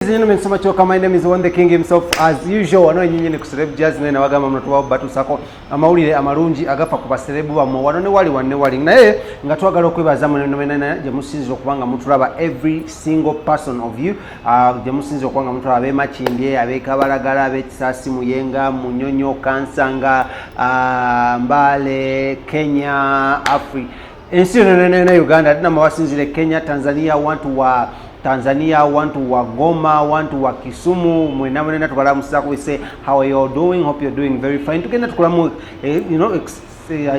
and gentlemen, so much welcome. My name is One the King himself, as usual. Ano nyinyi ku Celeb Jazz na wagamba mnatu wa batu sako amawulire amalungi agafa ku baselebu bamwe wano ne wali naye nga twagala okwebaza munomena je musinzo okubanga mutulaba every single person of you je musinzo okubanga mutulaba abe machimbye abe kabalagala abe kisasi muyenga munyonyo kansanga Mbale Kenya Africa ensi na Uganda tuna mawasinzire Kenya Tanzania want wa Goma, want wa Kisumu, mwenamwena tukala musako we say how are you all doing? Hope you're doing very fine. Tugenda tukulamu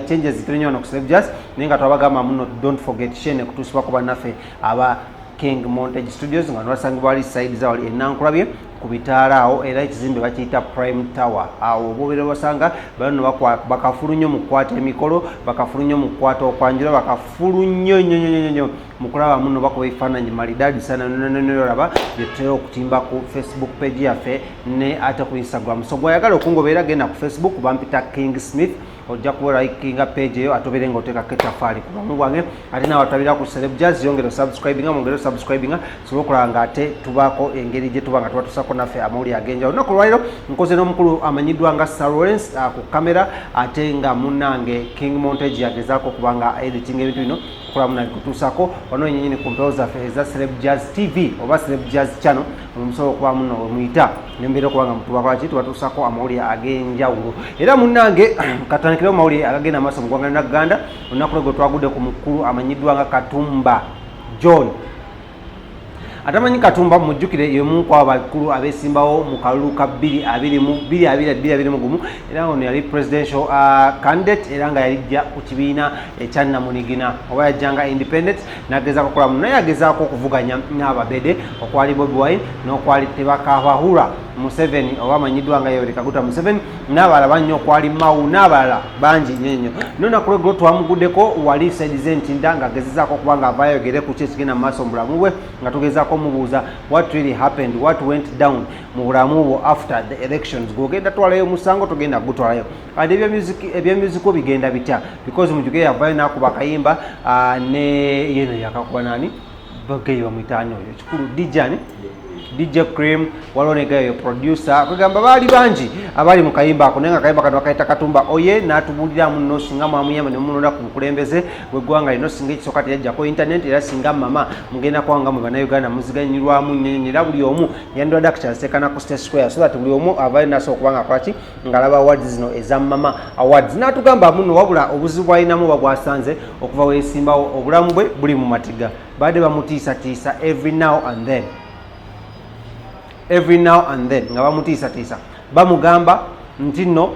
changes zikirenyo na Celeb Jazz. Nenga twabagama muno don't forget shene kutusiba kuba nafe aba King Montage Studios nga nwasangi bali side za wali enankulabye kubitala awo era ekizimbe bakiyita Prime Tower awo bobere basanga bano bakafulu nnyo mukwata emikolo bakafulu nnyo mukwata okwanjira bakafulu nnyo mukulaba muno bako bifaananyi malidadi sana nolaba byetera okutimba ku Facebook page yaffe ne ate ku Instagram so gwayagala okungobera genda ku Facebook bampita KingSmith ojja kuba likinga page eyo atobere nga oteka ketafali ku bamu bwange ate nawe atabira ku Celeb Jazz yongera subscribinga so okulanga ate tubako engeri gye tubanga tuba tusako nafe amuli agenja olunaku lwaliro nkoze n'omukulu amanyiddwa nga Lawrence ku kamera ate nga munange King Montage yagezaako kubanga editing ebintu bino kula munange kutusako wano nyenyini ku mpero zaffe eza Celeb Jazz TV oba Celeb Jazz channel omusobola okuba muno omuyita nembeera okubanga mutubako tuba tusako amawulire ag'enjawulo era munange katandikirawo mawulire agagenda amaaso mu ggwanga lya Uganda olunaku lwegwe twagudde ku mukulu amanyiddwa nga Katumba John atamanyi Katumba mujjukire yemu kwa bakulu abesimbawo mu kalulu ka 2021 era ono yali presidential candidate era nga yalijja ku kibiina ekya Namunigina oba yajjanga independent nageza kukola muno yagezaako okuvuganya n'ababede okwali Bobi Wine n'okwali Tebakabahura Museveni oba amanyiddwa nga Yoweri Kaguta Museveni n'abalala nnyo okwali Mau n'abalala bangi nnyo n'olunaku lweggulo twamuguddeko wali saidize Ntinda nga agezezaako okuba nga avaayo yogere ku kyekigenda mu maaso mu bulamu bwe nga tugezaako mubuuza what really happened, what went down mu bulamu bwo after the elections gwogenda twalayo musango tugenda gutwalayo ate ebya music bigenda bitya because mujuge yavaayo n'akuba kayimba ne yeno yakakuba nani bageyi bamwitaani oyo kikulu DJ Cream walonegayo producer kugamba bali banji abali mu kayimba ako nenga kayimba kano akaita Katumba oye natubulira muno singa mwamuyamba ne munonda ku kulembeze gwegwanga lino singa ekisoka teyajja ko internet era singa mama mugenda kwanga mu bana Uganda muziganyirwamu nyenyera buli omu yandwa dakcha sekana ku State Square so that buli omu avale naso kubanga kwaki ngalaba awards zino eza mama awards natugamba muno wabula obuzibu ayinamu bagwasanze okuva wesimbawo obulamu bwe buli mu matiga bade bamutiisa every now and then nga bamutiisa bamugamba nti no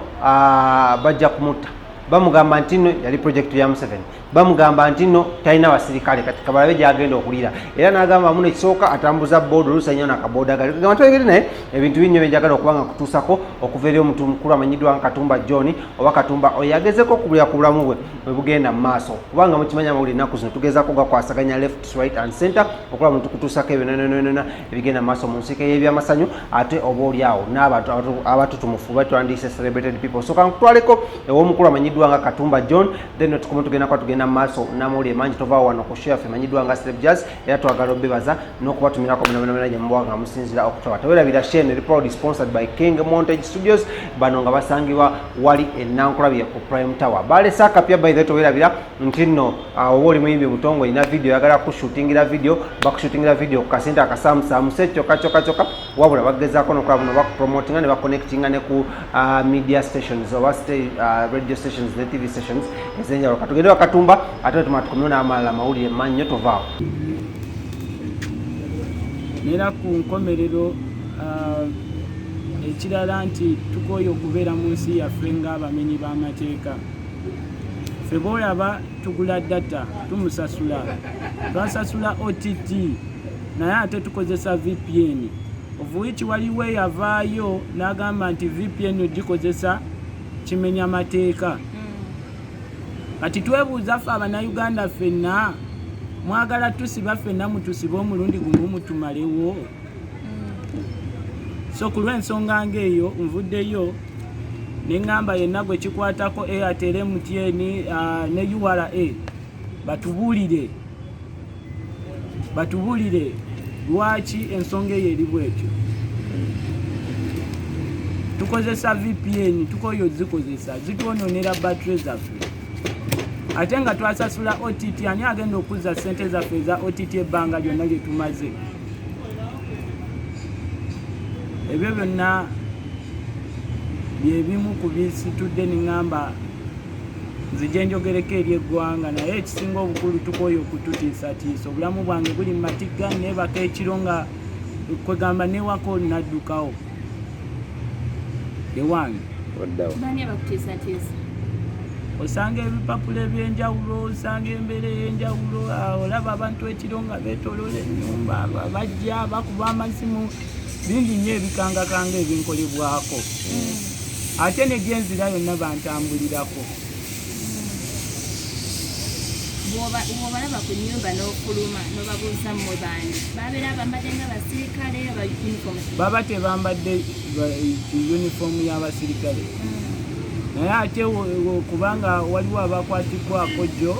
bajja kumutta bamugamba nti no yali project ya Museveni bamugamba nti no talina basirikale kati kabalabe gyagenda okulira era n'agamba muno ekisooka atambuza board olusanyo n'akaboda gali gamba twegere naye ebintu binyo byenjagala okubanga kutuusako okuva eri omuntu mukulu amanyiddwa nga Katumba John oba Katumba oyo yagezeko okubulira ku bulamu bwe bwe bugenda mu maaso kubanga mukimanya amawulire ennaku zino tugezaako gakwasaganya left right and center okulaba muntu kutuusako ebyo ebigenda mu maaso mu nsika y'ebyamasanyu ate oba oli awo n'abantu abatutumufu batwandiise celebrated people so kankutwaleko ew'omukulu amanyiddwa nga Katumba John then tukome tugenda kwa tugenda maso namuli emanji tova wano ku share fe manyiddwa nga Celeb Jazz era twagala obebaza n'okubatumira ko munomena gye mbwanga musinzira okutaba tewera share report sponsored by King Montage Studios bano nga basangibwa wali enankulabye ku Prime Tower bale saka pia by that tewera ntino woli muyimbi mutongo ina video yagala ku shootingira video ku kasenta akasamu set choka wabula bagezaako nokulaba no baku promotinga ne connectinga ne ku media stations oba radio stations ne TV stations ezenjalo katugenda Katumba ate tumatukumuna amala mawulire mannyo tovaawo nera ku nkomerero ekirala nti tukoye okubeera mu nsi yaffe ng'abamenyi b'amateeka ffe boolaba tugula data tumusasula twasasula OTT naye ate tukozesa VPN ovuwiki waliwo eyavaayo n'agamba nti VPN ogikozesa kimenya amateeka kati twebuuza ffe abannayuganda ffenna mwagala tusiba ffenna mutusibe omulundi gumu mutumalewo so ku lw'ensonga ng'eyo nvuddeyo ne ŋŋamba yenna gwe kikwatako Airtel MTN ne URA batubuulire lwaki ensonga eyo eri bwetyo. Tukozesa VPN tukoyo zikozesa zitwononera battery zaffe ate nga twasasula OTT ani agenda okuzza ssente zaffe za OTT ebbanga lyonna lye tumaze. Ebyo byonna byebimu ku bisitudde neŋŋamba nzije njogereko eri eggwanga naye ekisinga obukulu tukoyo okututiisatiisa obulamu bwange buli mu matigga neebaka ekiro nga kwegamba newaka olunaddukawo ewange osanga ebipapula ebyenjawulo osanga embeera ey'enjawulo olaba abantu ekiro nga beetolola ennyumba bajja bakuba amasimu bingi nnyo ebikangakanga ebinkolebwako ate negyenzira yonna bantambulirako. Bw'obalaba ku nnyumba n'okuluma n'obabuuza mmwe bandi babeera bambadde nga basirikale aba uniform baba tebambadde yunifoomu y'abasirikale naye ate kubanga waliwo abakwatibbwako jjo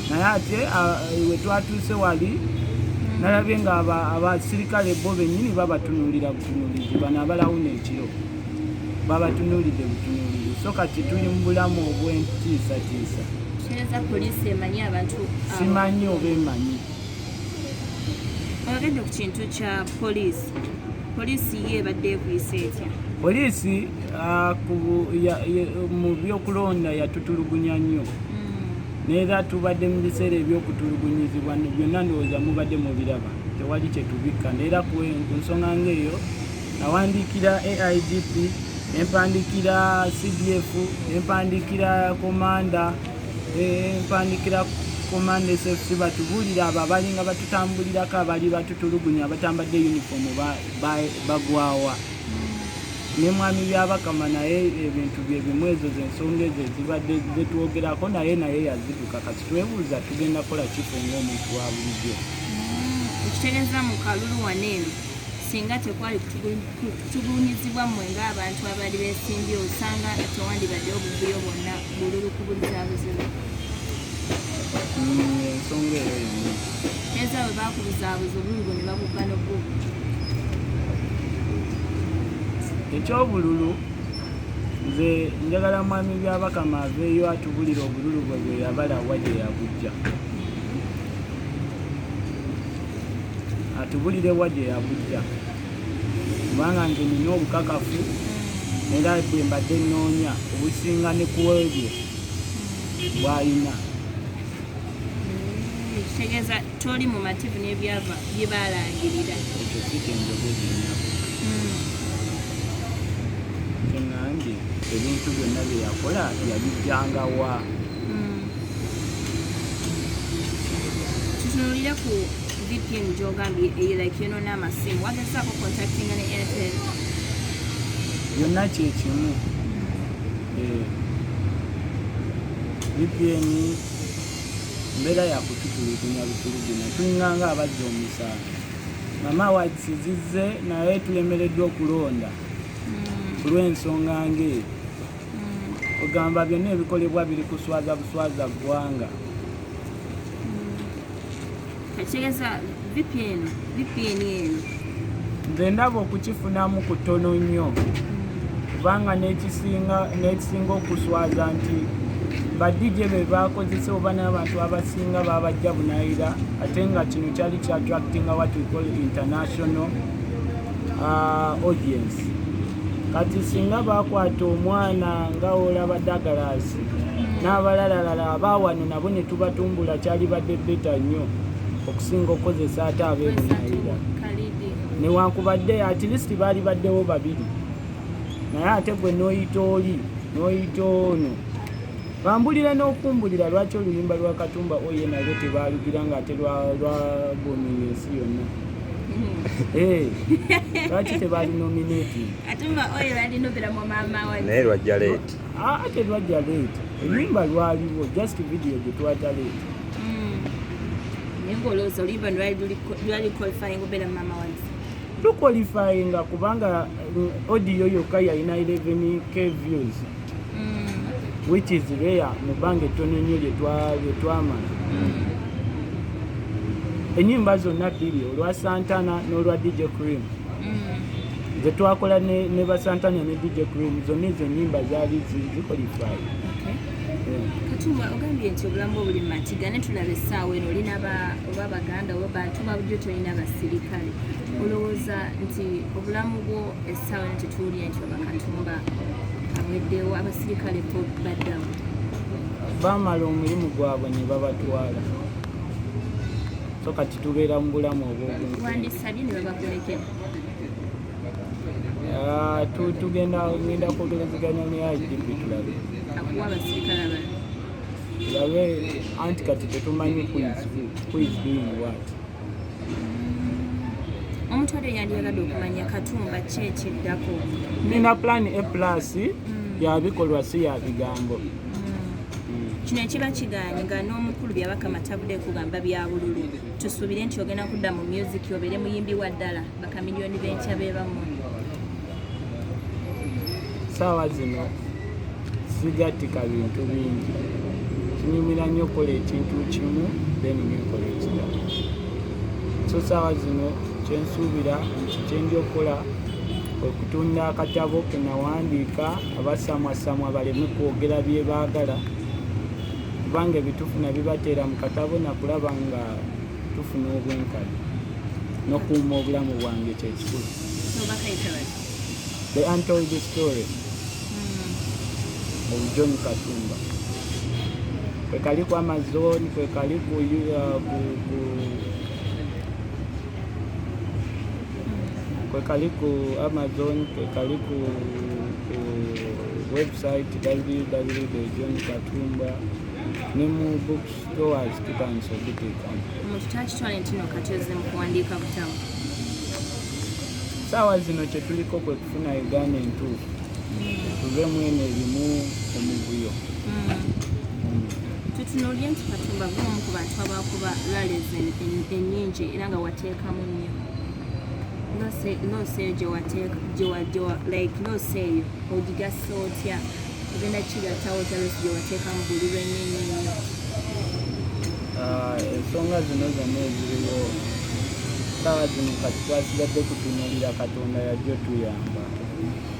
naye ate we twatuuse wali nalabye nga abasirikale bo bennyini babatunuulira butunuulizi bano abalawuna ekiro babatunuulidde butunuulizi so kati tuli mu bulamu obw'entiisatiisa. Poliisi emanyi abantu simanyi oba emanyi. Ogende ku kintu kya poliisi ye ebadde ekuyisa etya? Poliisi mu byokulonda yatutulugunya nnyo neera tubadde mu biseera ebyokutulugunyizibwa byonna ndowooza mubadde mubiraba tewali kyetubikka neera ku nsonga ng'eyo nawandiikira AIGP nempandiikira CDF nempandiikira komanda empandikira komanda SFC batubuulira abo abalinga batutambulirako abali batutulugunya abatambadde uniform bagwawa ne mwami byabakama naye ebintu byebimu ezo zensonga ezo zibadde zetwogerako naye yazituka kati twebuuza tugenda kola kifo ng'omuntu wa bulijjo. Ekitegeeza mu kalulu waneeno singa tekwali kutugulumizibwa mmwe ng'abantu abali beesimbye osanga tewandibaddewo obuvuyo bwonna bululu kubuliza buzibu. Ensonga eyo yonna teeza bwe baakubuzaabuza obululu ne babubba n'obbubu. Ekyobululu nze njagala mwami byabakama aveeyo atubulira obululu bwe bwe yabala wa gye yabujja atubulire wa gye yabujja kubanga nze nina obukakafu era bwe mbadde nnoonya obusinga ne ku ebyo bw'alina. Kitegeeza toli mu mativu n'ebyava bye baalangirira. Ekyo si kyenjogeza ennaku kyeŋŋambye ebintu byonna bye yakola yabijjanga wa. Tutunuulire ku VPN gy'ogambye like yonoona amasimu wagezaako contactinga ne Airtel? Byonna kyekimu. VPN mbeera yakututulugunya butulugunya tulinganga abazza omusaala mama wakisizizze naye tulemereddwa okulonda ku lw'ensonga ng'eyo ogamba byonna ebikolebwa biri kuswaza buswaza ggwanga. Ekitegeeza VPN eno nze ndaba okukifunamu kutono nnyo kubanga n'ekisinga okuswaza nti badije be bakozesa oba n'abantu abasinga babajja bunaayira ate nga kino kyali kyattractinga what we call international audience. Kati singa bakwata omwana nga olaba Dagalasi n'abalalalala abaawano nabo ne tubatumbula kyali badde beta nnyo okusinga okukozesa ate abeebunaayira newankubadde at least baali baddewo babiri naye ate gwe n'oyita oli n'oyita ono bambulira n'okumbulira lwaki oluyimba lwa Katumba oye nalwo tebaalugira ng'ate lwabomera ensi yonna. Lwaki tebalinominating? Katumba oye balinobera mu maama we naye lwajja leeti. Ate lwajja leeti oluyimba lwaliwo just video gye twata leeti. Naye ng'olowooza oluyimba lwali qualifying obeera mu maama wange? Luqualifyinga kubanga audio yokka yalina 11K views. Which is rare mu bbanga ettono nnyo lye twamala. ennyimba zonna bbiri olwa Santana n'olwa DJ Cream ze twakola ne ba Santana ne DJ Cream zonna ezo ennyimba zaali ziqualify. Katumba ogambye nti obulamu obuli matiga ne tulaba essaawa eno olina oba Baganda oba bantu babujjo tolina basirikale olowooza nti obulamu bwo essaawa eno tetuwulira nti oba Katumba aweddewo abasirikale po baddawo baamala omulimu gwabwe ne babatwala so kati tubeera mu bulamu obwobuntu wandisabye ne babakolekera tugenda kwogerezeganya ne IGP tulabe akuwa abasirikale abala tulabe anti kati tetumanyi who is doing what. Omuntu oli yandiyagadde okumanya Katumba ki ekiddako nina plan A plus yabikolwa si ya bigambo. Kino ekiba kigaanye nga n'omukulu byabaka matabudde kugamba bya bululu tusuubire nti ogenda kudda mu music obeere muyimbi wa ddala bakamiliyoni b'enkya beebamu. Saawa zino sigatika bintu bingi kinyumira nnyo okukola ekintu kimu then nkola ekirala so saawa zino kyensuubira nti kyendi okukola okutunda akatabo kenawandiika abasamwasamwa baleme kwogera bye baagala kubanga ebitufuna bibateera mu katabo nakulaba nga tufuna obwenkanya n'okuuma obulamu bwange kyekikulu. The Untold Story of John Katumba kwekali ku Amazon kwekali ku Amazon kwekali ku website www.johnkatumba ne mu bookstores tutandise okuteekamu. Mukitakitwale nti no kati ozze mu kuwandiika butamu saawa zino kyetuliko kwe kufuna Uganda entuufu tuve mwene erimu omuvuyo. Tutunuulye nti Katumba gumu ku bantu abakuba lalez ennyingi era nga wateekamu nnyo looseeyo looseeyo ogigasa otya ogenda kigattawo otalosi gye wateekamu buli lwennyo nnyo. Ensonga zino zonna eziriwo saawa zino kati twasigadde kutunuulira Katonda yajjo tuyamba